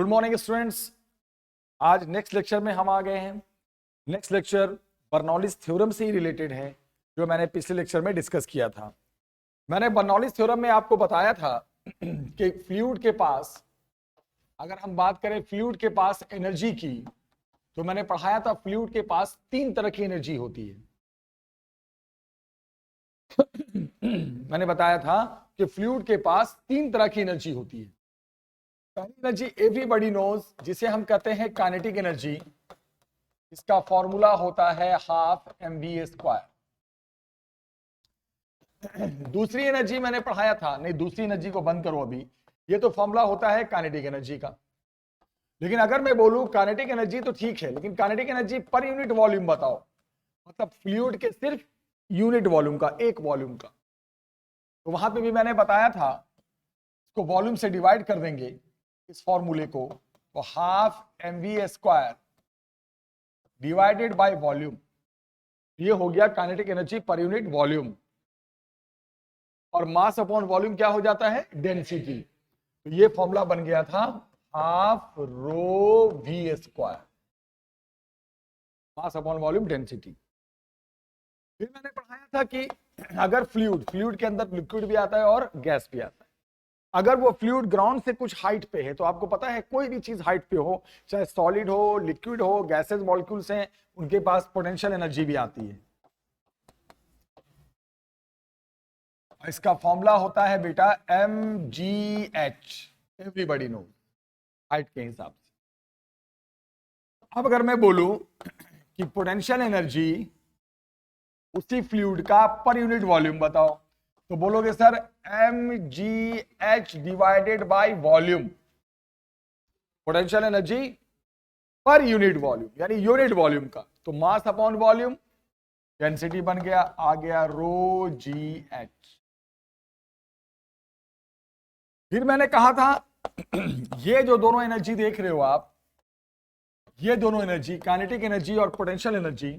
Good morning students. आज next lecture में हम आ गए हैं। नेक्स्ट लेक्चर बर्नौलीज थ्योरम से ही रिलेटेड है, जो मैंने पिछले लेक्चर में डिस्कस किया था। मैंने बर्नौलीज थ्योरम में आपको बताया था कि फ्लूइड के पास, अगर हम बात करें फ्लूइड के पास एनर्जी की, तो मैंने पढ़ाया था फ्लूइड के पास तीन तरह की एनर्जी होती है। मैंने बताया था कि फ्लूइड के पास तीन तरह की एनर्जी होती है। पहली एनर्जी एवरीबॉडी नोज, जिसे हम कहते हैं काइनेटिक एनर्जी। इसका फॉर्मूला होता है हाफ mv²। दूसरी एनर्जी मैंने पढ़ाया था, नहीं दूसरी एनर्जी को बंद करो अभी, ये तो फॉर्मूला होता है काइनेटिक एनर्जी का। लेकिन अगर मैं बोलूं काइनेटिक एनर्जी तो ठीक है, लेकिन kinetic energy per unit volume बताओ, मतलब फ्लूइड के सिर्फ यूनिट वॉल्यूम का, एक वॉल्यूम का। तो वहां पे भी मैंने बताया था, इसको वॉल्यूम से डिवाइड कर देंगे इस फॉर्मूले को, तो half mv² divided by volume, ये हो गया kinetic energy per unit volume. और मास अपॉन वॉल्यूम क्या हो जाता है? डेंसिटी। तो ये फॉर्मूला बन गया था half rho v², mass upon volume density. फिर मैंने पढ़ाया था कि अगर फ्लूइड के अंदर लिक्विड भी आता है और गैस भी आता है। अगर वो फ्लूइड ग्राउंड से कुछ हाइट पे है, तो आपको पता है कोई भी चीज हाइट पे हो, चाहे सॉलिड हो, लिक्विड हो, गैसेस मॉलिक्यूल्स हैं, उनके पास पोटेंशियल एनर्जी भी आती है। इसका फॉर्मूला होता है बेटा mgh, एवरीबॉडी नो, हाइट के हिसाब से। अब अगर मैं बोलूं कि पोटेंशियल एनर्जी उसी फ्लूइड का पर यूनिट वॉल्यूम बताओ, तो बोलोगे sir mgh divided by volume, potential energy per unit volume, यानी यूनिट वॉल्यूम का। तो मास अपॉन वॉल्यूम, डेंसिटी बन गया, आ गया रो gh। फिर मैंने कहा था ये जो दोनों एनर्जी देख रहे हो आप, ये दोनों एनर्जी, काइनेटिक एनर्जी और पोटेंशियल एनर्जी,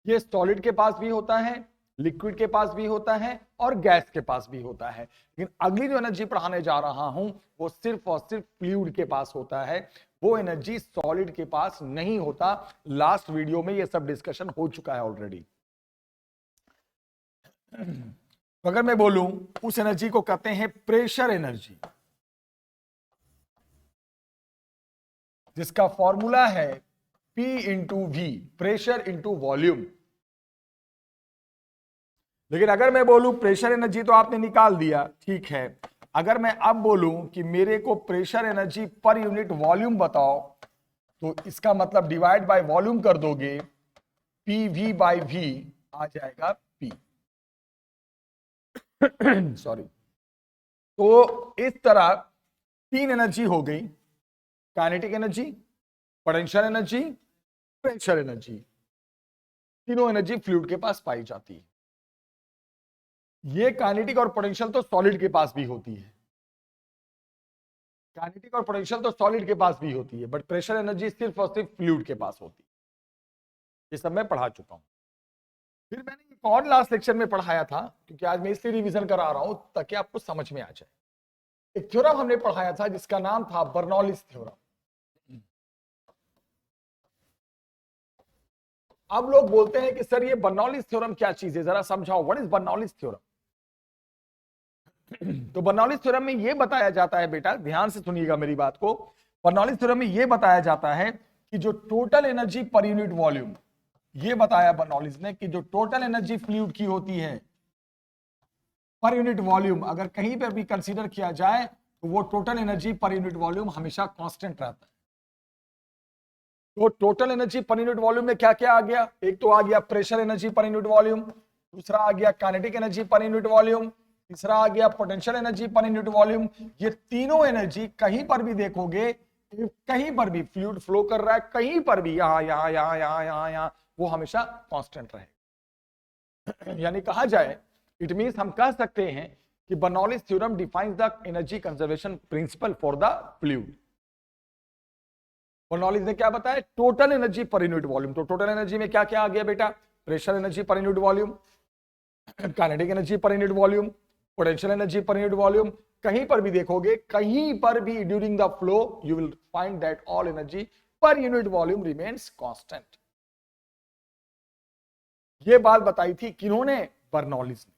ये सॉलिड के पास भी होता है, लिक्विड के पास भी होता है और गैस के पास भी होता है। लेकिन अगली जो एनर्जी पढ़ाने जा रहा हूं वो सिर्फ और सिर्फ फ्लूइड के पास होता है, वो एनर्जी सॉलिड के पास नहीं होता। लास्ट वीडियो में ये सब डिस्कशन हो चुका है ऑलरेडी। तो अगर मैं बोलूं उस एनर्जी को कहते हैं प्रेशर एनर्जी, जिसका फॉर्मूला है P into V, pressure into volume. लेकिन अगर मैं बोलूं प्रेशर एनर्जी, तो आपने निकाल दिया, ठीक है। अगर मैं अब बोलूं कि मेरे को pressure energy per unit volume बताओ, तो इसका मतलब डिवाइड बाय वॉल्यूम कर दोगे, PV बाय V आ जाएगा P। सॉरी। तो इस तरह तीन एनर्जी हो गई, kinetic energy, potential energy, pressure energy. तीनों एनर्जी फ्लूइड के पास पाई जाती है। ये काइनेटिक और पोटेंशियल तो सॉलिड के पास भी होती है, काइनेटिक और पोटेंशियल तो सॉलिड के पास भी होती है, बट प्रेशर एनर्जी सिर्फ और सिर्फ फ्लूइड के पास होती है। ये सब मैं पढ़ा चुका हूं। फिर मैंने एक और लास्ट लेक्चर में पढ़ाया था, क्योंकि आज मैं इसलिए रिवीजन करा रहा हूं ताकि आपको समझ में आ जाए। एक थ्योरम हमने पढ़ाया था जिसका नाम था बर्नौलीज थ्योरम। अब लोग बोलते हैं कि सर ये बर्नौलीज थ्योरम क्या चीज है, जरा समझाओ, व्हाट इज बर्नौलीज थ्योरम। तो बर्नौलीज थ्योरम में यह बताया जाता है, बेटा ध्यान से सुनिएगा मेरी बात को। बर्नौलीज थ्योरम में यह बताया जाता है कि जो total energy per unit volume, ये बताया बर्नौलीज ने कि जो टोटल एनर्जी फ्लूइड की होती है पर यूनिट वॉल्यूम, अगर कहीं पर भी कंसीडर किया जाए तो वो total energy per unit volume हमेशा कांस्टेंट रहता है। तो total energy per unit volume में क्या क्या आ गया? एक तो आ गया pressure energy per unit volume, दूसरा आ गया kinetic energy per unit volume, तीसरा आ गया potential energy per unit volume. ये तीनों एनर्जी कहीं पर भी देखोगे, कहीं पर भी फ्लूइड फ्लो कर रहा है, कहीं पर भी, यहां यहां यहां यहां यहां यहां, वो हमेशा कांस्टेंट रहे। यानी कहा जाए, इट मींस हम कह सकते हैं कि Bernoulli's theorem defines the energy conservation principle for the fluid. Bernoulli's ने क्या बताया? Total energy per unit volume. तो टोटल एनर्जी में क्या क्या आ गया बेटा? Pressure energy per unit volume, kinetic energy per unit volume, potential energy per unit volume कहीं पर भी देखोगे, कहीं पर भी during the flow you will find that all energy per unit volume remains constant. ये बात बताई थी किन्होंने? बर्नौलिस ने,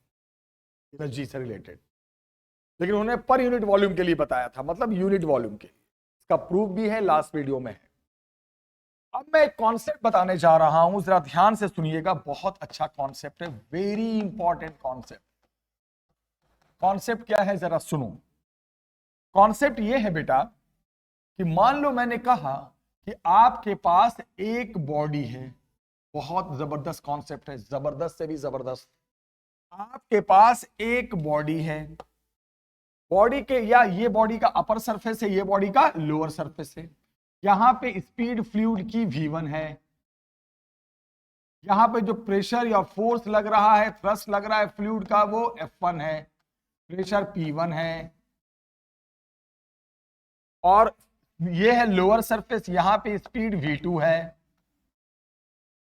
एनर्जी से रिलेटेड, लेकिन उन्होंने पर यूनिट वॉल्यूम के लिए बताया था, मतलब यूनिट वॉल्यूम के लिए। इसका प्रूफ भी है, लास्ट वीडियो में है। अब मैं एक कॉन्सेप्ट बताने जा रहा हूं, जरा ध्यान से सुनिएगा, बहुत अच्छा कॉन्सेप्ट है, वेरी इंपॉर्टेंट कॉन्सेप्ट। कॉन्सेप्ट क्या है जरा सुनो। कॉन्सेप्ट ये है बेटा कि मान लो मैंने कहा कि आपके पास एक बॉडी है, बहुत जबरदस्त कॉन्सेप्ट है, जबरदस्त से भी जबरदस्त। आपके पास एक बॉडी है, बॉडी के, या ये बॉडी का अपर सरफेस है, ये बॉडी का लोअर सरफेस है। यहां पे स्पीड फ्लूइड की v1 है, यहां पे जो प्रेशर या फोर्स लग रहा है, थ्रस्ट लग रहा है फ्लूइड का, वो F1 है, प्रेशर P1 है, और ये है लोअर सरफेस, यहां पे स्पीड v2 है,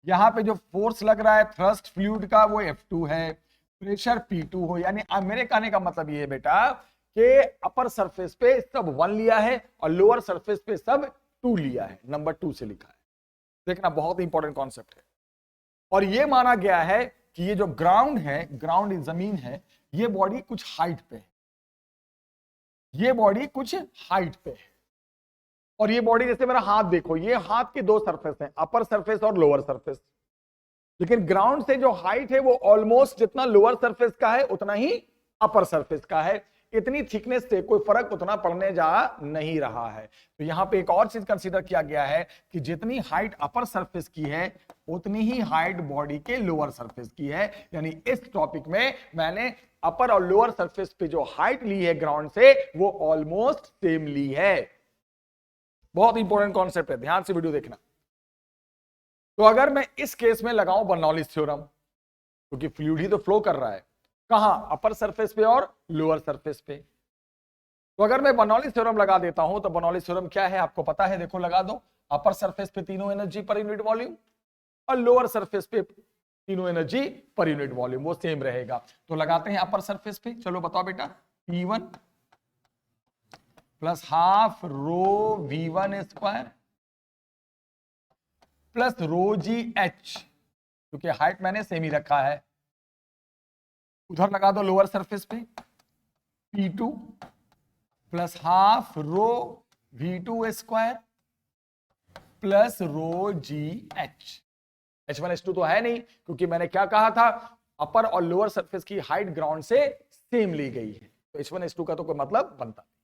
यहां पे जो फोर्स लग रहा है थ्रस्ट फ्लूइड का, वो F2 है, प्रेशर P2 हो। यानी मेरे कहने का मतलब ये है बेटा कि अपर सरफेस पे सब 1 लिया है और लोअर सरफेस पे सब 2 लिया है, नंबर 2 से लिखा है। देखना, बहुत इंपॉर्टेंट कॉन्सेप्ट है। और ये माना गया है कि ये जो ग्राउंड है, ग्राउंड जमीन है, ये बॉडी कुछ हाइट पे है, ये बॉडी कुछ हाइट पे है, और ये बॉडी, जैसे मेरा हाथ देखो, ये हाथ के 2 सरफेस हैं, अपर सरफेस और लोअर सरफेस। लेकिन ग्राउंड से जो हाइट है वो ऑलमोस्ट जितना लोअर सरफेस का है उतना ही अपर सरफेस का है। इतनी थिकनेस से कोई फर्क उतना पड़ने जा नहीं रहा है। तो यहां पे एक और चीज कंसीडर किया गया है कि जितनी हाइट अपर सरफेस की है उतनी ही हाइट बॉडी के लोअर सरफेस की है। यानी इस टॉपिक में मैंने अपर और लोअर सरफेस पे जो हाइट ली है ग्राउंड से, वो ऑलमोस्ट सेम ली है। बहुत इंपॉर्टेंट कॉन्सेप्ट है, ध्यान से वीडियो देखना। तो अगर मैं इस केस में लगाऊं बर्नौलिस थ्योरम, क्योंकि फ्लूइड ही तो फ्लो कर रहा है, कहां? अपर सरफेस पे और लोअर सरफेस पे। तो अगर मैं बर्नौलिस थ्योरम लगा देता हूं, तो बर्नौलिस थ्योरम क्या है आपको पता है, देखो लगा दो। अपर सरफेस पे तीनों एनर्जी पर यूनिट वॉल्यूम, और लोअर सरफेस पे तीनों एनर्जी पर यूनिट वॉल्यूम, वो सेम रहेगा। तो लगाते हैं अपर सरफेस पे, चलो बताओ बेटा। P1 plus half rho V1 square plus रो जी एच, क्योंकि हाइट मैंने सेम ही रखा है। उधर लगा दो लोअर सरफेस पे P2 plus half rho V2 square plus रो जी एच। H1 H2 तो है नहीं, क्योंकि मैंने क्या कहा था, अपर और लोअर सरफेस की हाइट ग्राउंड से सेम ली गई है, तो H1 H2 का तो कोई मतलब बनता नहीं।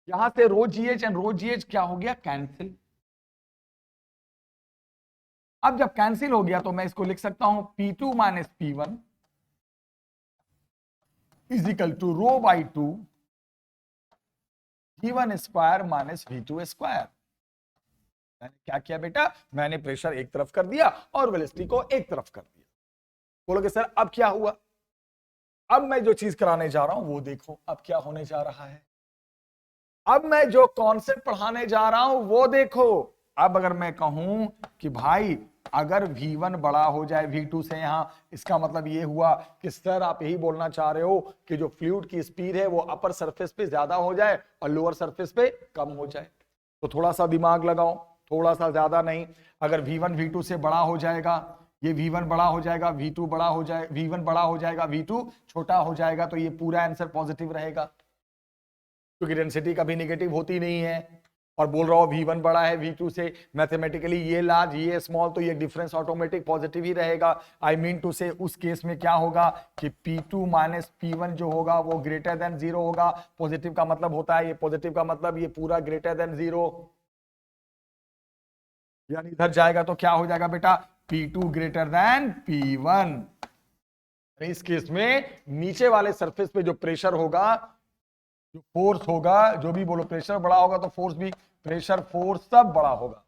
यहां से row G H and row G H क्या हो गया, कैंसिल। अब जब कैंसिल हो गया तो मैं इसको लिख सकता हूं P2 minus P1 is equal to rho by 2 V1 square minus V2 square. मैंने क्या किया बेटा, मैंने प्रेशर एक तरफ कर दिया और वेलोसिटी को एक तरफ कर दिया। बोलोगे सर अब क्या हुआ? अब मैं जो चीज कराने जा रहा हूं वो देखो, अब क्या होने जा रहा है। अब मैं जो कॉन्सेप्ट पढ़ाने जा रहा हूं वो देखो। अब अगर मैं कहूं कि भाई अगर V1 बड़ा हो जाए V2 से, यहां इसका मतलब ये हुआ कि सर आप यही बोलना चाह रहे हो कि जो फ्लूइड की स्पीड है वो अपर सरफेस पे ज्यादा हो जाए और लोअर सरफेस पे कम हो जाए। तो थोड़ा सा दिमाग लगाओ, थोड़ा सा, ज्यादा नहीं। अगर V1 V2 से बड़ा हो जाएगा, ये V1 बड़ा हो जाएगा, V2 बड़ा हो जाए, V1 बड़ा हो जाएगा, V2 छोटा हो जाएगा, तो ये पूरा आंसर पॉजिटिव रहेगा, क्योंकि डेंसिटी कभी नेगेटिव होती नहीं है। और बोल रहा हूं V1 बड़ा है V2 से, मैथमेटिकली ये लार्ज ये स्मॉल, तो ये डिफरेंस ऑटोमेटिक पॉजिटिव ही रहेगा। आई मीन टू से उस केस में क्या होगा कि P2 माइनस P1 जो होगा वो ग्रेटर देन 0 होगा। पॉजिटिव का मतलब होता है, ये पॉजिटिव का मतलब ये पूरा ग्रेटर देन 0, यानी इधर जाएगा तो क्या हो जाएगा बेटा, P2 ग्रेटर देन P1। इस केस में नीचे वाले सरफेस पे जो प्रेशर होगा, जो फोर्स होगा, जो भी बोलो, प्रेशर बड़ा होगा तो फोर्स भी, प्रेशर फोर्स सब बड़ा होगा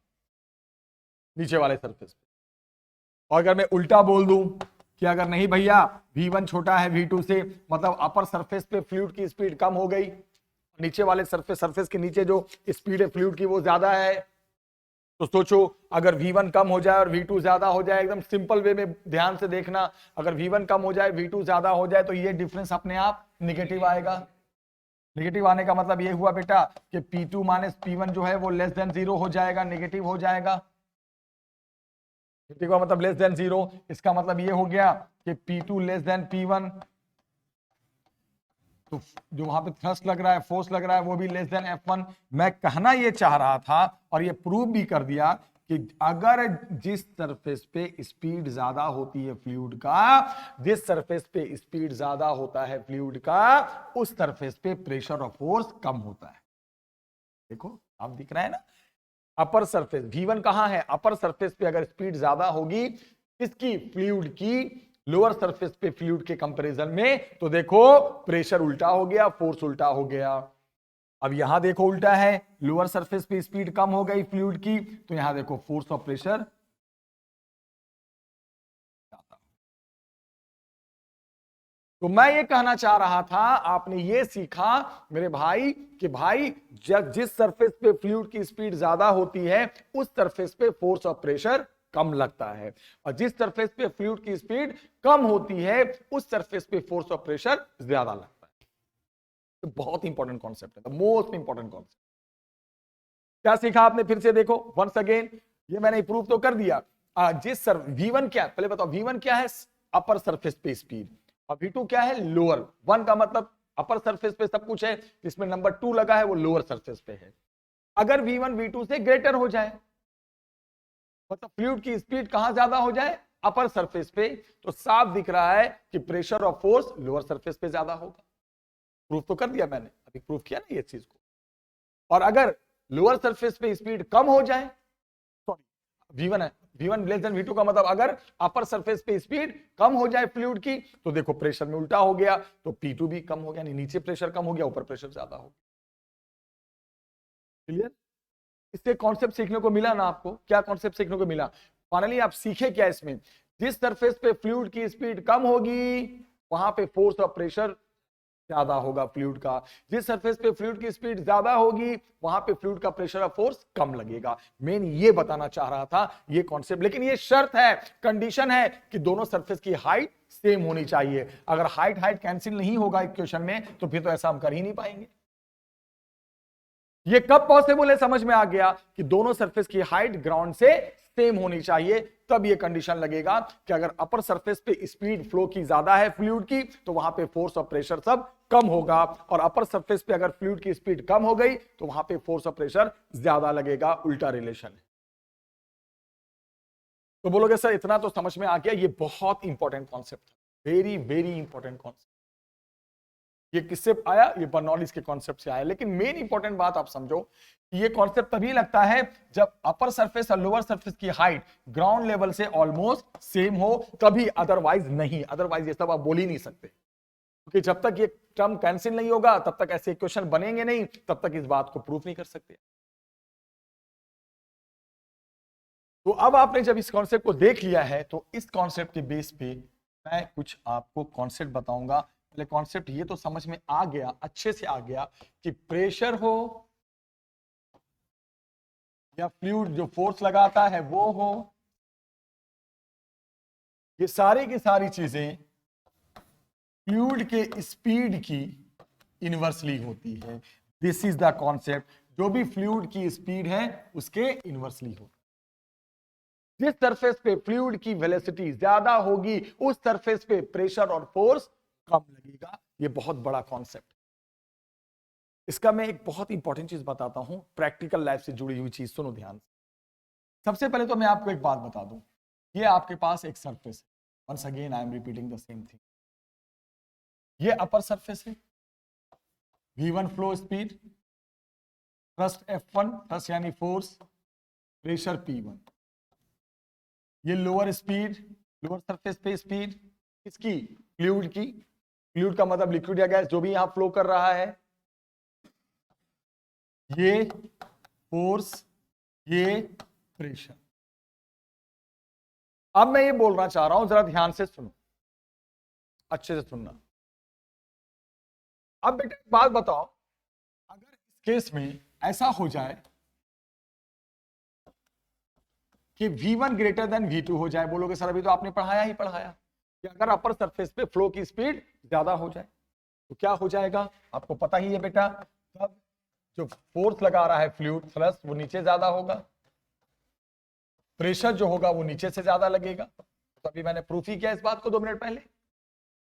नीचे वाले सरफेस पे। और अगर मैं उल्टा बोल दूं कि अगर नहीं भैया V1 छोटा है V2 से, मतलब अपर सरफेस पे फ्लूइड की स्पीड कम हो गई, नीचे वाले सरफेस के नीचे जो स्पीड है फ्लूइड की वो ज्यादा है, तो सोचो अगर V1 कम हो जाए और V2 ज्यादा हो जाए, एकदम सिंपल वे में ध्यान से देखना, अगर V1 कम हो जाए V2 ज्यादा हो जाए तो ये डिफरेंस अपने आप निगेटिव आएगा। नेगेटिव आने का मतलब ये हुआ बेटा कि P2 माइनस P1 जो है वो लेस देन 0 हो जाएगा, नेगेटिव हो जाएगा। नेगेटिव का मतलब लेस देन 0, इसका मतलब ये हो गया कि P2 लेस देन P1, तो जो वहां पे थ्रस्ट लग रहा है, फोर्स लग रहा है, वो भी लेस देन F1। मैं कहना ये चाह रहा था और ये प्रूव भी कर दिया कि अगर जिस सरफेस पे स्पीड ज्यादा होती है फ्लूइड का, जिस सरफेस पे स्पीड ज्यादा होता है फ्लूइड का, उस सरफेस पे प्रेशर और फोर्स कम होता है। देखो आप दिख रहा है ना, अपर सरफेस V1 कहां है, अपर सरफेस पे अगर स्पीड ज्यादा होगी इसकी फ्लूइड की लोअर सरफेस पे फ्लूइड के कंपैरिजन में, तो देखो प्रेशर उल्टा हो गया, फोर्स उल्टा हो गया। अब यहां देखो उल्टा है, लोअर सरफेस पे स्पीड कम हो गई फ्लूइड की, तो यहां देखो फोर्स और प्रेशर। तो मैं ये कहना चाह रहा था, आपने ये सीखा मेरे भाई कि भाई जब जिस सरफेस पे फ्लूइड की स्पीड ज्यादा होती है उस सरफेस पे फोर्स और प्रेशर कम लगता है, और जिस सरफेस पे फ्लूइड की स्पीड कम होती है उस सरफेस पे फोर्स और प्रेशर ज्यादा लगता है। तो बहुत इंपॉर्टेंट कॉन्सेप्ट है, मोस्ट इंपॉर्टेंट कॉन्सेप्ट। क्या सीखा आपने, फिर से देखो वंस अगेन, ये मैंने प्रूव तो कर दिया। जिस सर V1 क्या है, पहले बताओ V1 क्या है, अपर सरफेस पे स्पीड, और V2 क्या है, लोअर। 1 का मतलब अपर सरफेस पे सब कुछ है, जिसमें नंबर 2 लगा है वो लोअर सरफेस पे है। अगर V1 V2 से ग्रेटर हो जाए, मतलब फ्लूइड की स्पीड कहां ज्यादा हो जाए, अपर सरफेस पे, तो साफ दिख रहा है कि प्रेशर और फोर्स लोअर सरफेस पे ज्यादा होगा। प्रूफ तो कर दिया मैंने, अभी प्रूफ किया ना ये चीज को। और अगर लोअर सरफेस पे स्पीड कम हो जाए, सॉरी V1 है, V1 लेस देन V2 का मतलब अगर अपर सरफेस पे स्पीड कम हो जाए फ्लूइड की, तो देखो प्रेशर में उल्टा हो गया, तो P2 भी कम हो गया, नीचे प्रेशर कम हो गया, ऊपर प्रेशर ज्यादा हो गया। क्लियर? इससे कॉन्सेप्ट सीखने को मिला ना आपको, क्या कॉन्सेप्ट सीखने को मिला, फाइनली आप सीखे क्या इसमें, जिस सरफेस पे फ्लूइड की स्पीड कम होगी वहां पे फोर्स और प्रेशर ज्यादा होगा फ्लूइड का, जिस सरफेस पे फ्लूइड की स्पीड ज्यादा होगी वहां पे फ्लूइड का प्रेशर और फोर्स कम लगेगा। मेन ये बताना चाह रहा था ये कॉन्सेप्ट, लेकिन ये शर्त है, कंडीशन है कि दोनों सरफेस की हाइट सेम होनी चाहिए। अगर हाइट हाइट कैंसिल नहीं होगा इक्वेशन में, तो फिर तो ऐसा हम कर ही नहीं पाएंगे। ये कब पॉसिबल है, समझ में आ गया कि दोनों सरफेस की हाइट ग्राउंड से सेम होनी चाहिए, तब ये कंडीशन लगेगा कि अगर अपर सरफेस पे स्पीड फ्लो की ज्यादा है फ्लूइड की, तो वहां पे फोर्स और प्रेशर सब कम होगा, और अपर सरफेस पे अगर फ्लूइड की स्पीड कम हो गई तो वहां पे फोर्स और प्रेशर ज्यादा लगेगा, उल्टा रिलेशन है। तो बोलोगे सर इतना तो समझ में आ गया, ये बहुत इंपॉर्टेंट कॉन्सेप्ट है, वेरी वेरी इंपॉर्टेंट कॉन्सेप्ट। ये किससे आया, ये बर्नौलीज के कॉन्सेप्ट से आया। लेकिन मेन इंपॉर्टेंट बात आप समझो कि ये कॉन्सेप्ट तभी लगता है जब अपर सरफेस और लोअर सरफेस की हाइट ग्राउंड लेवल से ऑलमोस्ट सेम हो, तभी, अदरवाइज नहीं, अदरवाइज ये सब आप बोल ही नहीं सकते, क्योंकि जब तक ये टर्म कैंसिल नहीं होगा तब तक ऐसे इक्वेशन बनेंगे नहीं, तब तक इस बात को प्रूफ नहीं कर सकते। तो अब आपने जब इस कॉन्सेप्ट को देख लिया है, तो इस कॉन्सेप्ट के बेस पे मैं कुछ आपको कॉन्सेप्ट बताऊंगा। पहले कॉन्सेप्ट ये तो समझ में आ गया, अच्छे से आ गया कि प्रेशर हो या फ्लूइड जो फोर्स लगाता है वो हो, ये सारी की सारी चीजें फ्लूइड के स्पीड की इनवर्सली होती है। दिस इज द कॉन्सेप्ट, जो भी फ्लूइड की स्पीड है उसके इनवर्सली होती है। जिस सरफेस पे फ्लूइड की वेलोसिटी ज्यादा होगी उस सरफेस पे प्रेशर और फोर्स कम लगेगा। ये बहुत बड़ा कॉन्सेप्ट। इसका मैं एक बहुत इंपॉर्टेंट चीज बताता हूं, प्रैक्टिकल लाइफ से जुड़ी हुई चीज, सुनो ध्यान से। सबसे पहले तो मैं आपको एक बात बता दूं, ये आपके पास एक सरफेस है, once again I am repeating the same thing. ये अपर सरफेस है, V1 flow speed, thrust F1, thrust यानी फोर्स, प्रेशर P1। ये लोअर स्पीड, लोअर सरफेस पे स्पीड किसकी, फ्लूइड की। फ्लूइड का मतलब लिक्विड या गैस जो भी यहां फ्लो कर रहा है। ये फोर्स, ये प्रेशर। अब मैं ये बोलना चाह रहा हूं, जरा ध्यान से सुनो, अच्छे से सुनना। अब बेटा बात बताओ, अगर इस केस में ऐसा हो जाए कि V1 ग्रेटर देन V2 हो जाए, बोलोगे सर अभी तो आपने पढ़ाया ही पढ़ाया कि अगर अपर सरफेस पे फ्लो की स्पीड ज्यादा हो जाए, तो क्या हो जाएगा आपको पता ही है बेटा, तब जो फोर्स लगा रहा है फ्लूइड फ्लक्स वो नीचे ज्यादा होगा, प्रेशर जो होगा वो नीचे से ज्यादा लगेगा। तो अभी मैंने प्रूफ ही किया इस बात को 2 मिनट पहले।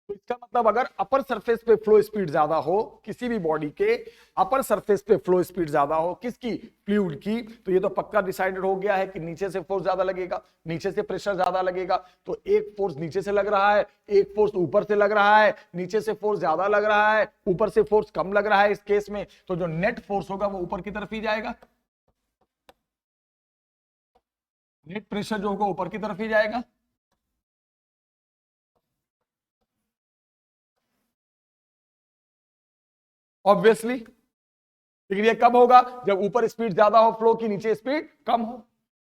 तो इसका मतलब अगर अपर सरफेस पे फ्लो स्पीड ज्यादा हो, किसी भी बॉडी के अपर सरफेस पे फ्लो स्पीड ज्यादा हो, किसकी, फ्लूइड की, तो ये तो पक्का डिसाइडेड हो गया है कि नीचे से फोर्स ज्यादा लगेगा, नीचे से प्रेशर ज्यादा लगेगा। तो एक फोर्स नीचे से लग रहा है, एक फोर्स ऊपर से लग रहा है, नीचे से फोर्स ज्यादा लग रहा है, ऊपर से फोर्स कम लग रहा है। इस केस में तो जो नेट फोर्स होगा वो ऊपर की तरफ ही जाएगा, नेट प्रेशर जो होगा ऊपर की तरफ ही जाएगा। ऑब्वियसली, लेकिन ये कब होगा, जब ऊपर स्पीड ज्यादा हो फ्लो की, नीचे स्पीड कम हो।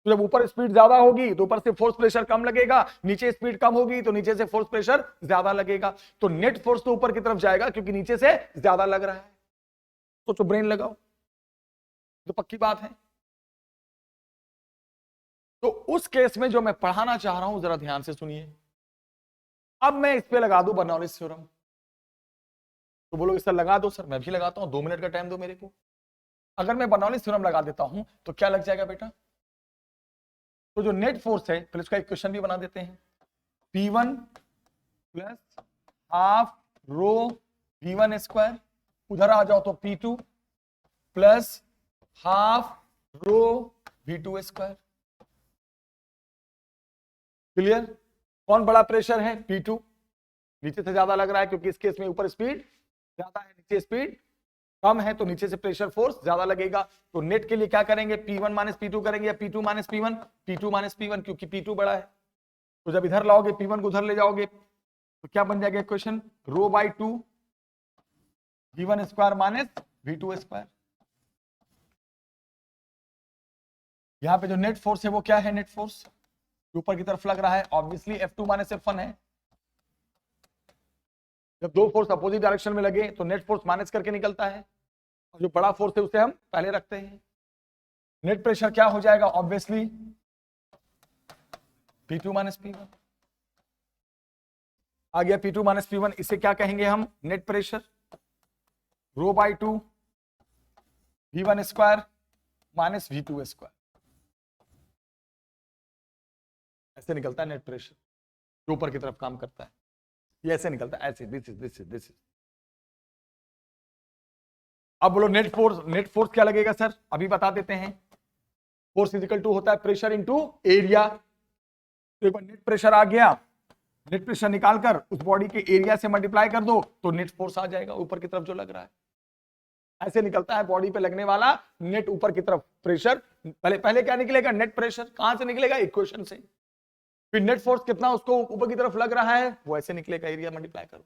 तो जब ऊपर स्पीड ज्यादा होगी तो ऊपर से फोर्स प्रेशर कम लगेगा, नीचे स्पीड कम होगी तो नीचे से फोर्स प्रेशर ज्यादा लगेगा। तो नेट फोर्स तो ऊपर की तरफ जाएगा क्योंकि नीचे से ज्यादा लग रहा है। तो ब्रेन लगाओ, तो पक्की बात है। तो उस केस में जो मैं पढ़ाना चाह रहा हूं जरा ध्यान से सुनिए। अब मैं इस पे लगा दूं बर्नौलीज थ्योरम, तो बोलोगे सर लगा दो, सर मैं भी लगाता हूं, 2 मिनट का टाइम दो मेरे को। अगर मैं बर्नौलीज थ्योरम लगा देता हूं तो क्या लग जाएगा बेटा, तो जो नेट फोर्स है, पहले इसका इक्वेशन भी बना देते हैं, P1 plus half rho V1 square, उधर आ जाओ तो P2 plus half rho V2 square. Clear? कौन बड़ा प्रेशर है, P2, नीचे से ज्यादा लग रहा है क्योंकि इस केस में ऊपर स्पीड ज्यादा है, नीचे स्पीड कम है, तो नीचे से प्रेशर फोर्स ज्यादा लगेगा। तो नेट के लिए क्या करेंगे, P1 माइनस P2 करेंगे या P2 minus P1, P2 minus P1, क्योंकि P2 बड़ा है। तो जब इधर लाओगे P1 को उधर ले जाओगे तो क्या बन जाएगा equation, rho by 2 V1 square minus V2 square. यहां पे जो नेट फोर्स है वो क्या है, नेट फोर्स ऊपर की तरफ लग रहा है, ऑब्वियसली F2 माइनस F1 है। जब दो फोर्स अपोजिट डायरेक्शन में लगे तो नेट फोर्स माइनस करके निकलता है, और जो बड़ा फोर्स है उसे हम पहले रखते हैं। नेट प्रेशर क्या हो जाएगा, ऑब्वियसली P2 माइनस P1 आ गया, P2 माइनस P1, इसे क्या कहेंगे हम, net pressure, rho by 2 V1 square minus V2 square. ऐसे निकलता है नेट प्रेशर, जो ऊपर की तरफ काम करता है, ये ऐसे निकलता है, ऐसे, दिस इज। अब बोलो नेट फोर्स क्या लगेगा सर, अभी बता देते हैं। फोर्स इजिकल टू होता है प्रेशर इनटू एरिया। तो एक बार नेट प्रेशर आ गया, नेट प्रेशर निकालकर उस बॉडी के एरिया से मल्टीप्लाई कर दो तो नेट फोर्स आ जाएगा ऊपर की तरफ जो लग रहा है। ऐसे निकलता है बॉडी पे लगने वाला नेट ऊपर की तरफ प्रेशर। पहले क्या निकलेगा, नेट प्रेशर, कहां से निकलेगा, इक्वेशन से। फिर नेट फोर्स कितना उसको ऊपर की तरफ लग रहा है वो ऐसे निकलेगा, एरिया मल्टीप्लाई करो।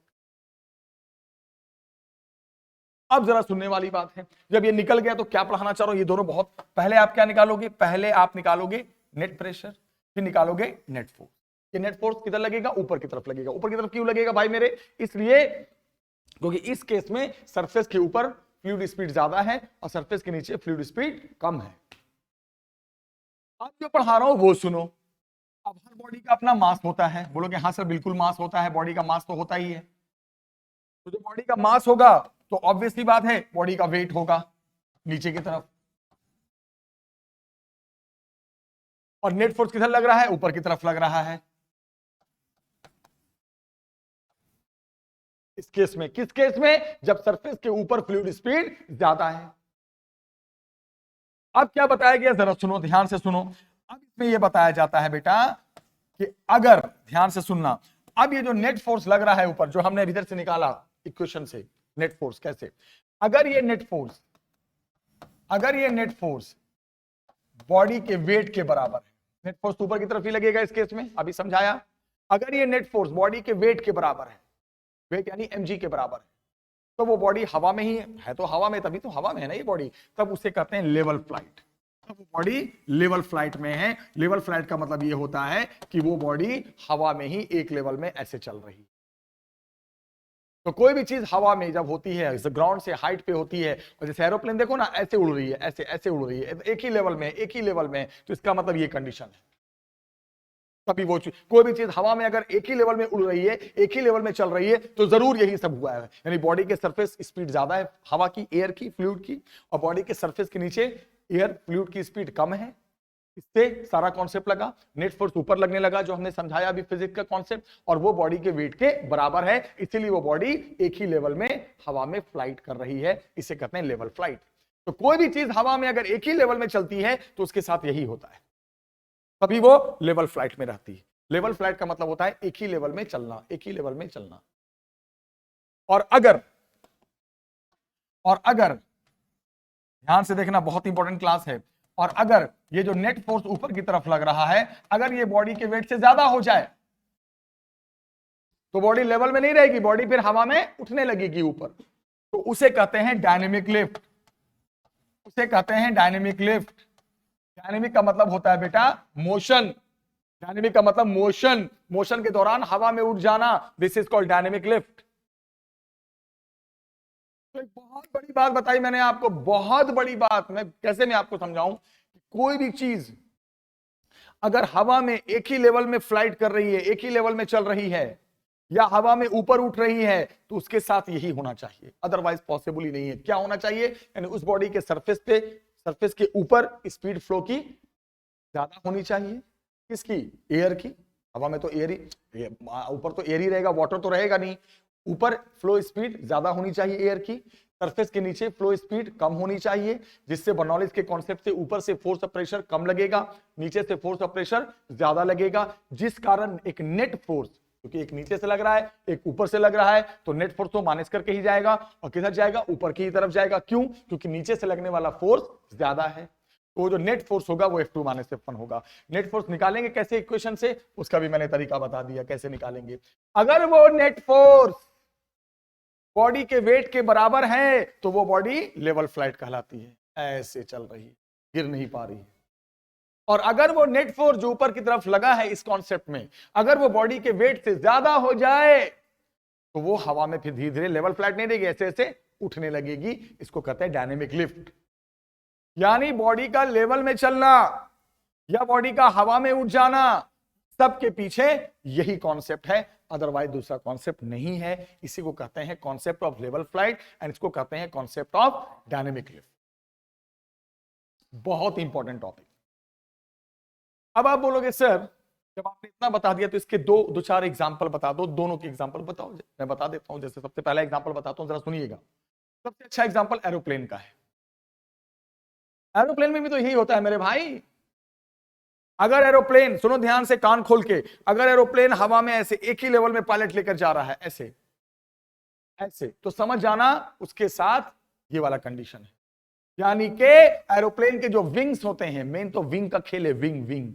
अब जरा सुनने वाली बात है, जब ये निकल गया तो क्या पढ़ाना चाह रहा हूं, ये दोनों बहुत, पहले आप क्या निकालोगे, पहले आप निकालोगे नेट प्रेशर, फिर निकालोगे नेट फोर्स। ये नेट फोर्स किधर लगेगा, ऊपर की तरफ लगेगा। ऊपर की तरफ क्यों लगेगा भाई मेरे, इसलिए क्योंकि इस केस में सरफेस के ऊपर फ्लूइड स्पीड ज्यादा है और सरफेस के नीचे फ्लूइड स्पीड कम है। अब जो पढ़ा रहा हूं वो सुनो। अब हर बॉडी का अपना मास होता है, बोलोगे हाँ सर बिल्कुल मास होता है, बॉडी का मास तो होता ही है। तो जो बॉडी का मास होगा तो ऑब्वियसली बात है बॉडी का वेट होगा नीचे की तरफ, और नेट फोर्स किधर लग रहा है, ऊपर की तरफ लग रहा है। इस केस में, किस केस में, जब सरफेस के ऊपर फ्लूइड स्पीड ज्यादा है। अब क्या बताया गया, जरा सुनो, ध्यान से सुनो। अब इसमें यह बताया जाता है बेटा कि अगर, ध्यान से सुनना, अब ये जो नेट फोर्स लग रहा है ऊपर, जो हमने इधर से निकाला इक्वेशन से, नेट फोर्स कैसे, अगर ये नेट फोर्स बॉडी के वेट के बराबर है, नेट फोर्स ऊपर की तरफ ही लगेगा इस केस में, अभी समझाया। अगर ये नेट फोर्स बॉडी के वेट के बराबर है, वेट यानी mg के बराबर है, तो वो बॉडी हवा में ही है, तो हवा में, तभी तो हवा में है ना ये बॉडी, तब उसे कहते हैं लेवल फ्लाइट। तब वो बॉडी लेवल फ्लाइट में है। लेवल फ्लाइट का मतलब ये होता है कि वो बॉडी हवा में ही एक लेवल में ऐसे चल रही। तो कोई भी चीज हवा में जब होती है, ग्राउंड से हाइट पे होती है, और जैसे एरोप्लेन देखो ना, ऐसे उड़ रही है, ऐसे ऐसे उड़ रही है, एक ही लेवल में, तो इसका मतलब ये कंडीशन है। कभी वो कोई भी चीज हवा में अगर एक ही लेवल में उड़ रही है, एक ही लेवल में चल रही है, तो जरूर यही सब हुआ है। यानी बॉडी के सरफेस स्पीड ज्यादा है हवा की, एयर की, फ्लूइड की, और बॉडी के सरफेस के नीचे एयर फ्लूइड की स्पीड कम है। इससे सारा कॉन्सेप्ट लगा, नेट फोर्स ऊपर लगने लगा जो हमने समझाया अभी फिजिक्स का कॉन्सेप्ट, और वो बॉडी के वेट के बराबर है, इसीलिए वो बॉडी एक ही लेवल में हवा में फ्लाइट कर रही है। इसे कहते हैं लेवल फ्लाइट। तो कोई भी चीज हवा में अगर एक ही लेवल में चलती है तो उसके साथ यही होता है, तभी वो लेवल फ्लाइट में रहती है। लेवल फ्लाइट का मतलब होता है एक ही लेवल में चलना, एक ही लेवल में चलना। और अगर ध्यान से देखना, बहुत इंपॉर्टेंट क्लास है, और अगर ये जो नेट फोर्स ऊपर की तरफ लग रहा है, अगर ये बॉडी के वेट से ज्यादा हो जाए तो बॉडी लेवल में नहीं रहेगी, बॉडी फिर हवा में उठने लगेगी ऊपर, तो उसे कहते हैं डायनेमिक लिफ्ट। उसे कहते हैं डायनेमिक लिफ्ट। डायनेमिक का मतलब होता है बेटा मोशन। डायनेमिक का मतलब मोशन, मोशन के दौरान हवा में उड़ जाना, this is called dynamic lift. तो एक बहुत बड़ी बात बताई मैंने आपको, बहुत बड़ी बात। मैं आपको समझाऊं, कोई भी चीज अगर हवा में एक ही लेवल में फ्लाइट कर रही है, एक ही लेवल में चल रही है, या हवा में ऊपर उठ रही है, तो उसके साथ यही होना चाहिए, अदरवाइज पॉसिबल ही नहीं है। क्या होना चाहिए? यानी उस बॉडी के सरफेस के ऊपर स्पीड फ्लो की ज्यादा होनी चाहिए। किसकी? एयर की। हवा में तो एयर ही, ऊपर तो एयर ही रहेगा, वाटर तो रहेगा नहीं। ऊपर फ्लो स्पीड ज्यादा होनी चाहिए एयर की, सरफेस के नीचे फ्लो स्पीड कम होनी चाहिए, जिससे बर्नौलिस के कॉन्सेप्ट से ऊपर से फोर्स ऑफ प्रेशर कम लगेगा, नीचे से फोर्स ऑफ प्रेशर ज्यादा लगेगा, जिस कारण एक नेट फोर्स, क्योंकि एक नीचे से लग रहा है एक ऊपर से लग रहा है, तो नेट फोर्स तो माइनस करके ही जाएगा, और किधर जाएगा? ऊपर की तरफ जाएगा। क्यों? क्योंकि नीचे से लगने वाला फोर्स ज्यादा है। तो जो नेट फोर्स होगा वो F2 माइनस F1 होगा। नेट फोर्स निकालेंगे कैसे इक्वेशन से, उसका भी मैंने तरीका बता दिया कैसे निकालेंगे। अगर वो नेट फोर्स बॉडी के वेट के बराबर है तो वो बॉडी लेवल फ्लाइट कहलाती है, ऐसे चल रही है, गिर नहीं पा रही है। और अगर वो नेट फोर्स जो ऊपर की तरफ लगा है इस कॉन्सेप्ट में, अगर वो बॉडी के वेट से ज्यादा हो जाए तो वो हवा में फिर धीरे धीरे लेवल फ्लाइट नहीं रहेगी, ऐसे ऐसे उठने लगेगी। इसको कहते हैं डायनेमिक लिफ्ट। यानी बॉडी का लेवल में चलना या बॉडी का हवा में उठ जाना, सबके पीछे यही कॉन्सेप्ट है, अदरवाइज दूसरा कॉन्सेप्ट नहीं है। इसी को कहते हैं concept of level flight, and इसको कहते हैं कॉन्सेप्ट ऑफ डायनेमिक लिफ्ट। बहुत इंपॉर्टेंट टॉपिक। अब आप बोलोगे सर जब आपने इतना बता दिया तो इसके दो चार एग्जांपल बता दो, दोनों के एग्जांपल बताओ। मैं बता देता हूं, जैसे सबसे पहला एग्जांपल बताता हूं, जरा सुनिएगा। सबसे अच्छा एग्जांपल एरोप्लेन का है। एरोप्लेन में भी तो यही होता है मेरे भाई। अगर एरोप्लेन, सुनो ध्यान से कान खोल के, अगर एरोप्लेन हवा में ऐसे एक ही लेवल में पायलट लेकर जा रहा है ऐसे ऐसे, तो समझ जाना उसके साथ ये वाला कंडीशन है। यानी कि एरोप्लेन के जो विंग्स होते हैं, मेन तो विंग का खेल है, विंग।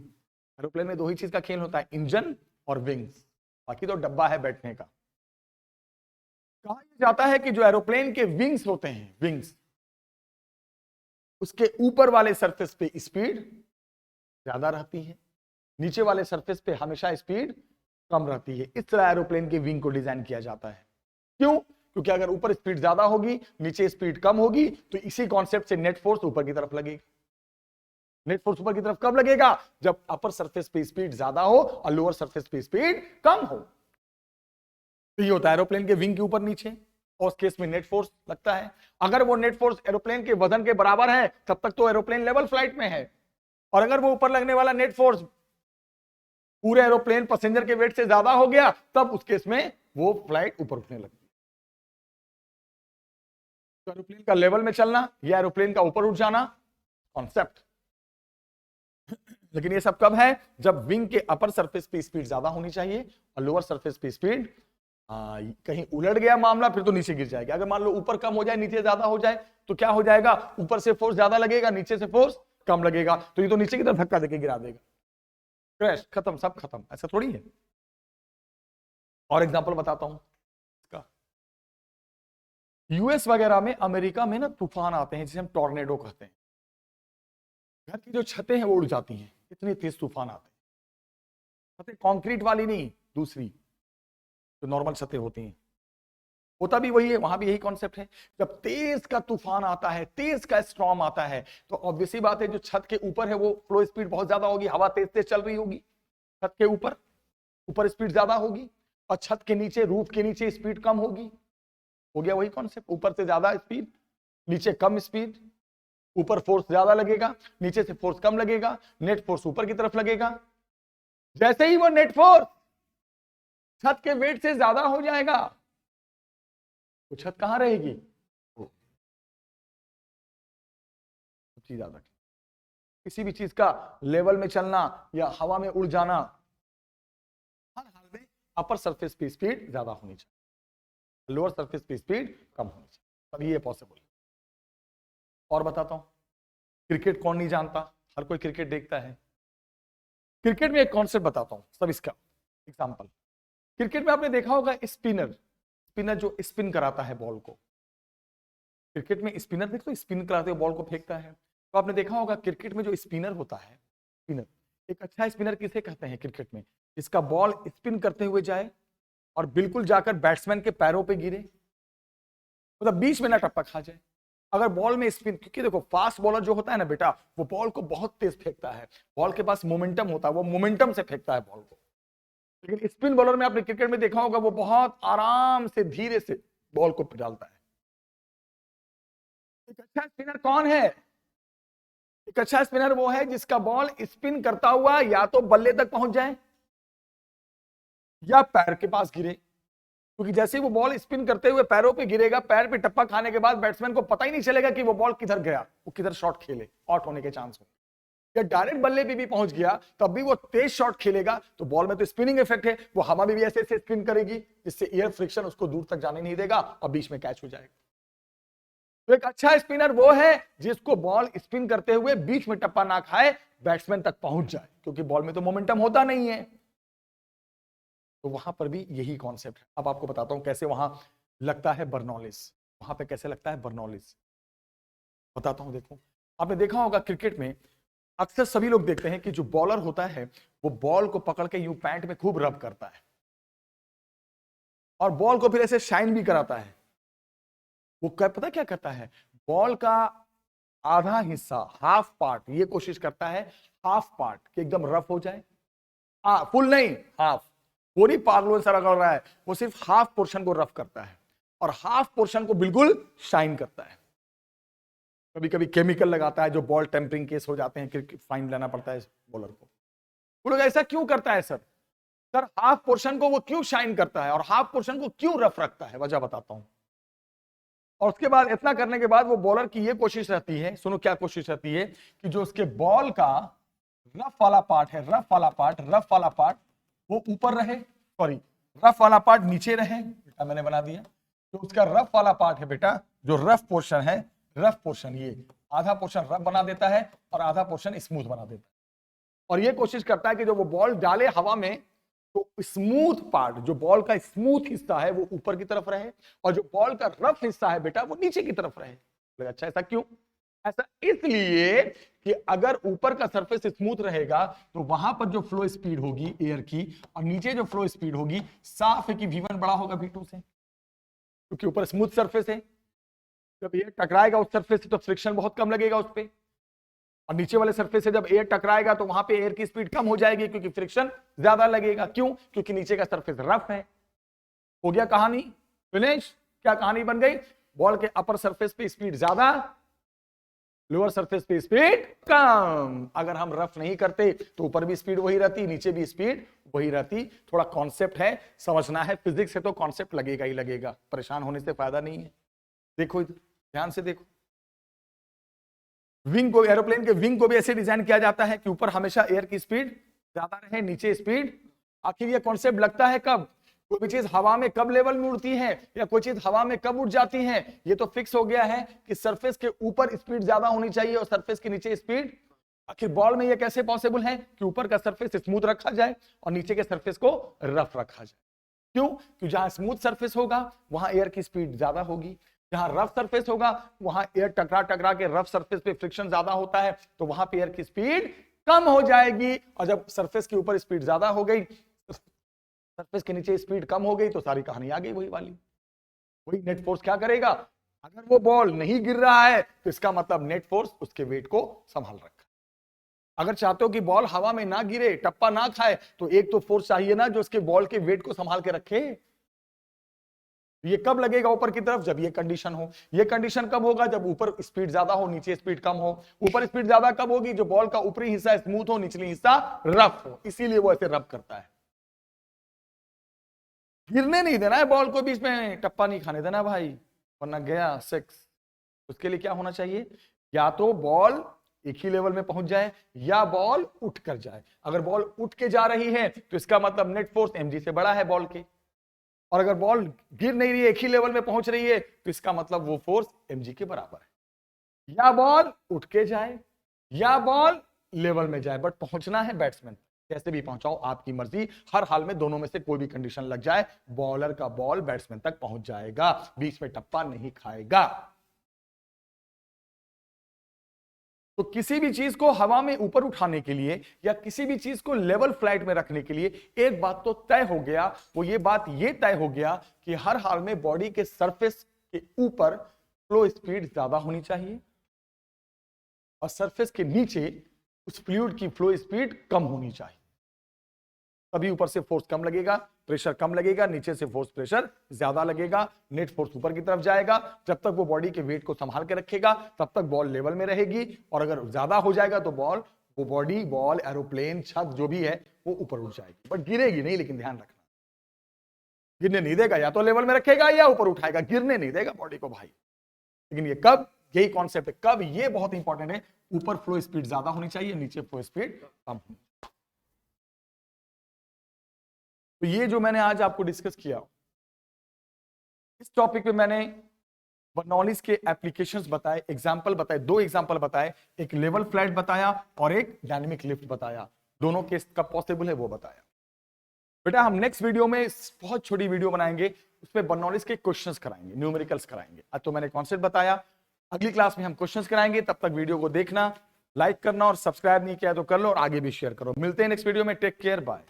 एरोप्लेन में दो ही चीज का खेल होता है, इंजन और विंग्स, बाकी तो डब्बा है बैठने का। कहा जाता है कि जो एरोप्लेन के विंग्स होते हैं, विंग्स, उसके ऊपर वाले सरफेस पे स्पीड ज्यादा रहती है, नीचे वाले सरफेस पे हमेशा स्पीड कम रहती है। इस तरह एरोप्लेन के विंग को डिजाइन किया जाता है। क्यों? क्योंकि अगर ऊपर स्पीड ज्यादा होगी, नीचे स्पीड कम होगी, तो इसी कॉन्सेप्ट से नेट फोर्स ऊपर की तरफ लगेगा। नेट फोर्स ऊपर की तरफ कब लगेगा? जब अपर सरफेस पे स्पीड ज्यादा हो और लोअर सरफेस पे स्पीड कम हो। तो ये होता है एरोप्लेन के विंग के ऊपर नीचे, और उस केस में नेट फोर्स लगता है। अगर वो नेट फोर्स एरोप्लेन के वजन के बराबर है तब तक तो एरोप्लेन लेवल फ्लाइट में है, और अगर वो ऊपर लगने वाला नेट फोर्स पूरे एरोप्लेन पैसेंजर के वेट से ज्यादा हो गया, तब उस केस में वो फ्लाइट ऊपर उठने लगती है। तो एरोप्लेन का लेवल में चलना या एरोप्लेन का ऊपर उठ जाना कॉन्सेप्ट। लेकिन ये सब कब है? जब विंग के अपर सरफेस पे स्पीड ज्यादा होनी चाहिए और लोअर सरफेस पे स्पीड कहीं उलट गया मामला, फिर तो नीचे गिर जाएगा। अगर मान लो ऊपर कम हो जाए नीचे ज्यादा हो जाए तो क्या हो जाएगा? ऊपर से फोर्स ज्यादा लगेगा, नीचे से फोर्स कम लगेगा, तो ये तो नीचे की तरफ धक्का देके गिरा देगा, क्रैश, खत्म, सब खत्म। ऐसा थोड़ी है। और एग्जांपल बताता हूं इसका। यूएस वगैरह में, अमेरिका में ना तूफान आते हैं जिसे हम टॉर्नेडो कहते हैं। घर की जो छतें हैं वो उड़ जाती हैं, इतने तेज तूफान आते हैं। छतें कंक्रीट वाली नहीं, दूसरी जो नॉर्मल छतें होती हैं। होता भी वही है, वहां भी यही कॉन्सेप्ट है। जब तेज का तूफान आता है, तेज का स्टॉर्म आता है, तो ऑब्वियसली बात है जो छत के ऊपर है वो फ्लो स्पीड बहुत ज्यादा होगी, हवा तेज तेज चल रही होगी, छत के ऊपर स्पीड ज्यादा होगी और छत के नीचे, रूफ के नीचे स्पीड कम होगी। हो गया वही कॉन्सेप्ट, ऊपर से ज्यादा स्पीड, नीचे कम स्पीड। ऊपर फोर्स ज्यादा लगेगा, नीचे से फोर्स कम लगेगा, नेट फोर्स ऊपर की तरफ लगेगा। जैसे ही वो नेट फोर्स छत के वेट से ज्यादा हो जाएगा तो छत कहां रहेगी? ज्यादा। किसी भी चीज का लेवल में चलना या हवा में उड़ जाना, हर हाल में अपर सरफेस की स्पीड ज्यादा होनी चाहिए, लोअर सरफेस की स्पीड कम होनी चाहिए, तभी ये पॉसिबल है। और बताता हूं, क्रिकेट कौन नहीं जानता, हर कोई क्रिकेट देखता है। क्रिकेट में एक कॉन्सेप्ट बताता हूं, सब इसका एग्जांपल। क्रिकेट में आपने देखा होगा स्पिनर जो स्पिन कराता है बॉल को। क्रिकेट में स्पिनर देखो, स्पिन कराते हुए बॉल को फेंकता है। तो आपने देखा होगा क्रिकेट में जो स्पिनर होता है, स्पिनर, एक अच्छा स्पिनर किसे कहते हैं क्रिकेट में? जिसका बॉल स्पिन करते हुए जाए और बिल्कुल जाकर बैट्समैन के पैरों पे गिरे, मतलब 20 मिनट टप्पा खा जाए। अगर बॉल में स्पिन, क्योंकि देखो फास्ट बॉलर जो होता है ना बेटा, वो बॉल को बहुत तेज फेंकता है, बॉल के पास मोमेंटम होता है, वो मोमेंटम से फेंकता है बॉल को। लेकिन स्पिन बॉलर में आपने क्रिकेट में देखा होगा, वो बहुत आराम से, धीरे से बॉल को डालता है। एक अच्छा स्पिनर कौन है? एक अच्छा स्पिनर वो है जिसका बॉल स्पिन करता हुआ या तो बल्ले तक पहुंच जाए या पैर के पास गिरे। क्योंकि जैसे ही वो बॉल स्पिन करते हुए पैरों पे गिरेगा, पैर पे टप्पा खाने के बाद बैट्समैन को पता ही नहीं चलेगा कि वो बॉल किधर गया, वो किधर शॉट खेले, आउट होने के चांस होंगे। या डायरेक्ट बल्ले पे भी पहुंच गया तब भी वो तेज शॉट खेलेगा, तो बॉल में तो स्पिनिंग इफेक्ट है, वो हवा में भी ऐसे ऐसे स्पिन करेगी जिससे एयर फ्रिक्शन उसको दूर तक जाने नहीं देगा और बीच में कैच हो जाएगा। तो एक अच्छा स्पिनर वो है जिसको बॉल स्पिन करते हुए बीच में टप्पा ना खाए, बैट्समैन तक पहुंच जाए, क्योंकि बॉल में तो मोमेंटम होता नहीं है। तो वहां पर भी यही कॉन्सेप्ट है। अब आपको बताता हूं कैसे वहां लगता है बर्नौलिस, वहां पे कैसे लगता है बर्नौलिस, बताता हूं। देखो, आपने देखा होगा क्रिकेट में अक्सर सभी लोग देखते हैं कि जो बॉलर होता है वो बॉल को पकड़ के यूं पैंट में खूब रब करता है और बॉल को फिर ऐसे शाइन भी कराता है। वो पता क्या करता है, बॉल का आधा हिस्सा, हाफ पार्ट, ये कोशिश करता है हाफ पार्ट कि एकदम रफ हो जाए, फुल नहीं, हाफ। पूरी पार्लों से रगड़ रहा है, वो सिर्फ हाफ पोर्शन को रफ करता है और हाफ पोर्शन को बिल्कुल शाइन करता है। कभी कभी केमिकल लगाता है, जो बॉल टेम्परिंग केस हो जाते हैं, फाइन लेना पड़ता है बॉलर को। वो लोग ऐसा क्यों करता है सर हाफ पोर्शन को वो क्यों शाइन करता है और हाफ पोर्शन को क्यों रफ रखता है? वजह बताता हूं। और उसके बाद इतना करने के बाद वो बॉलर की ये कोशिश रहती है, सुनो क्या कोशिश रहती है, कि जो उसके बॉल का रफ वाला पार्ट है, रफ वाला पार्ट वो ऊपर रहे, सॉरी रफ वाला पार्ट नीचे रहे। बेटा मैंने बना दिया, तो उसका रफ वाला पार्ट है बेटा, जो रफ पोर्शन है, रफ पोर्शन, ये आधा पोर्शन रफ बना देता है और आधा पोर्शन स्मूथ बना देता है। और ये कोशिश करता है कि जो वो बॉल डाले हवा में, तो स्मूथ पार्ट, जो बॉल का स्मूथ हिस्सा है वो ऊपर की तरफ रहे और जो बॉल का रफ हिस्सा है बेटा वो नीचे की तरफ रहे। अच्छा, ऐसा क्यों? ऐसा इसलिए कि अगर ऊपर का सरफेस स्मूथ रहेगा तो वहां पर जो फ्लो स्पीड होगी एयर की, और नीचे जो फ्लो स्पीड होगी, साफ है कि V1 बड़ा होगा V2 से, क्योंकि ऊपर स्मूथ सरफेस है। जब एयर टकराएगा उस सरफेस से तो फ्रिक्शन बहुत कम लगेगा उस पर, और नीचे वाले सरफेस से जब एयर टकराएगा तो वहां पे एयर की स्पीड कम हो जाएगी, क्योंकि फ्रिक्शन ज्यादा लगेगा। क्यों? क्योंकि नीचे का सरफेस रफ है। हो गया कहानी फिनिश? क्या कहानी बन गई? बॉल के अपर सरफेस पे स्पीड ज्यादा, लोअर सरफेस पे स्पीड कम। अगर हम रफ नहीं करते तो ऊपर भी स्पीड वही रहती, नीचे भी स्पीड वही रहती। थोड़ा कॉन्सेप्ट है, समझना है, फिजिक्स है तो कॉन्सेप्ट लगेगा ही लगेगा, परेशान होने से फायदा नहीं है। देखो इधर ध्यान से देखो, विंग को, एरोप्लेन के विंग को भी ऐसे डिजाइन किया जाता है कि ऊपर हमेशा एयर की स्पीड ज्यादा रहे, नीचे स्पीड। आखिर ये कॉन्सेप्ट लगता है कब? कोई भी चीज हवा में कब लेवल में उड़ती है या कोई चीज हवा में कब उड़ जाती है, ये तो फिक्स हो गया है कि सरफेस के ऊपर स्पीड ज्यादा होनी चाहिए और सरफेस के नीचे स्पीड। आखिर बॉल में ये कैसे पॉसिबल है कि ऊपर का सरफेस स्मूथ रखा जाए और नीचे के सरफेस को रफ रखा जाए? क्यों? क्योंकि जहां स्मूथ सरफेस होगा वहां एयर की स्पीड ज्यादा होगी, जहां रफ सरफेस होगा वहां एयर टकरा के रफ सरफेस पे फ्रिक्शन ज्यादा होता है, तो वहां पे एयर की स्पीड कम हो जाएगी। और जब सरफेस के ऊपर स्पीड ज्यादा हो गई, सरफेस के नीचे स्पीड कम हो गई, तो सारी कहानी आ गई वही वाली। वही नेट फोर्स क्या करेगा? अगर वो बॉल नहीं गिर रहा है तो इसका मतलब नेट फोर्स उसके वेट को संभाल रखा। अगर चाहते हो कि बॉल हवा में ना गिरे, टप्पा ना खाए, तो एक तो फोर्स चाहिए ना जो उसके बॉल के वेट को संभाल के रखे। ये कब लगेगा ऊपर की तरफ? जब ये कंडीशन हो। ये कंडीशन कब होगा? जब ऊपर स्पीड ज्यादा हो, नीचे स्पीड कम हो। ऊपर स्पीड ज्यादा कब होगी? जो बॉल का ऊपरी हिस्सा स्मूथ हो, निचली हिस्सा रफ हो, इसीलिए वो ऐसे रफ करता है। गिरने नहीं देना है बॉल को, बीच में टप्पा नहीं खाने देना भाई, वरना गया 6। उसके लिए क्या होना चाहिए? या तो बॉल एक ही लेवल में पहुंच जाए या बॉल उठ कर जाए। अगर बॉल उठ के जा रही है तो इसका मतलब नेट फोर्स mg से बड़ा है बॉल के, और अगर बॉल गिर नहीं रही है, एक ही लेवल में पहुंच रही है, तो इसका मतलब वो फोर्स mg के बराबर है। या बॉल उठ के जाए या बॉल लेवल में जाए, बट पहुंचना है बैट्समैन। कैसे भी पहुंचाओ, आपकी मर्जी। हर हाल में दोनों में से कोई भी कंडीशन लग जाए, बॉलर का बॉल बैट्समैन तक पहुंच जाएगा, बीच में टप्पा नहीं खाएगा। तो किसी भी चीज को हवा में ऊपर उठाने के लिए या किसी भी चीज को लेवल फ्लाइट में रखने के लिए एक बात तो तय हो गया, वो ये बात ये तय हो गया कि हर हाल में बॉडी के सरफेस के ऊपर फ्लो स्पीड ज्यादा होनी चाहिए और सरफेस के नीचे उस फ्लूइड की फ्लो स्पीड कम होनी चाहिए। तभी ऊपर से फोर्स कम लगेगा, प्रेशर कम लगेगा, नीचे से फोर्स प्रेशर ज्यादा लगेगा, नेट फोर्स ऊपर की तरफ जाएगा। जब तक वो बॉडी के वेट को संभाल के रखेगा तब तक बॉल लेवल में रहेगी, और अगर ज्यादा हो जाएगा तो वो बॉडी, बॉल, एरोप्लेन, छत जो भी है वो ऊपर उठ जाएगी, बट गिरेगी नहीं। लेकिन ध्यान रखना, गिरने नहीं देगा, या तो लेवल में रखेगा या ऊपर उठाएगा, गिरने नहीं देगा बॉडी को भाई। लेकिन ये कब? यही कॉन्सेप्ट है, कब? ये बहुत इंपॉर्टेंट है। ऊपर फ्लो स्पीड ज्यादा होनी चाहिए, नीचे फ्लो स्पीड कम होनी। तो ये जो मैंने आज आपको डिस्कस किया, इस टॉपिक पे मैंने बर्नौलीज के एप्लीकेशंस बताए, एग्जांपल बताए, 2 एग्जांपल बताए, एक लेवल फ्लैट बताया और एक डायनेमिक लिफ्ट बताया। दोनों केस कब पॉसिबल है वो बताया। बेटा हम नेक्स्ट वीडियो में बहुत छोटी वीडियो बनाएंगे, उसमें बर्नौलीज के क्वेश्चंस कराएंगे, न्यूमेरिकल्स कराएंगे। आज तो मैंने कॉन्सेप्ट बताया, अगली क्लास में हम क्वेश्चंस कराएंगे। तब तक वीडियो को देखना, लाइक करना और सब्सक्राइब नहीं किया तो कर लो और आगे भी शेयर करो। मिलते हैं नेक्स्ट वीडियो में, टेक केयर, बाय।